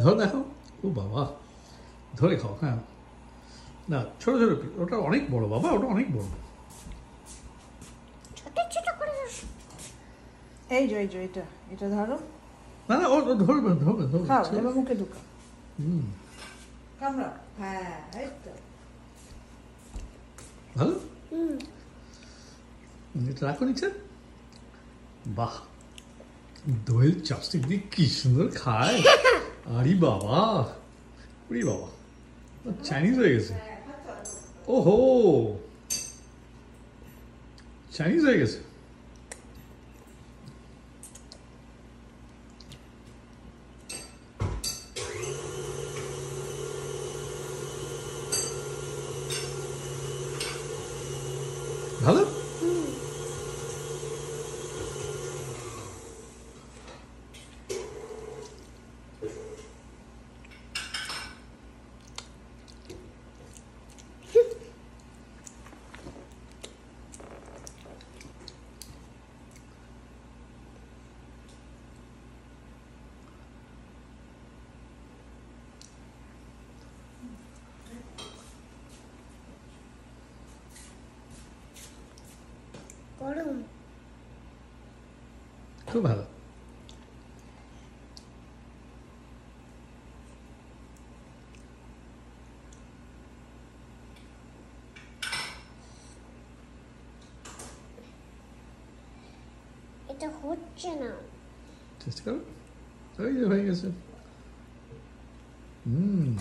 ধরে দেখো। ও বাবা, ধরে খাও। হ্যাঁ, না ছোট ছোট piece, ওটা অনেক বড় বাবা, ওটা অনেক বড়। ছোট ছোট করে এই যে এটা এটা ধরো, না না, ও ধরবে ধরবে ধরবে। খাও এবার মুখে ঢুকাও, হুম, কামড়াও। হ্যাঁ এই তো। ভালো। এটা রাখো নিচে। বাহ, দইয়ের চাপস্টিক দিয়ে কি সুন্দর খায়। আরে বাবা, ওরে বাবা, চাইনিজ হয়ে গেছে। ওহো, চাইনিজ হয়ে গেছে। ভালো। গরম। খুব ভালো। এটা হচ্ছে না। চেষ্টা করো। ওই যে হয়ে গেছে। হুম।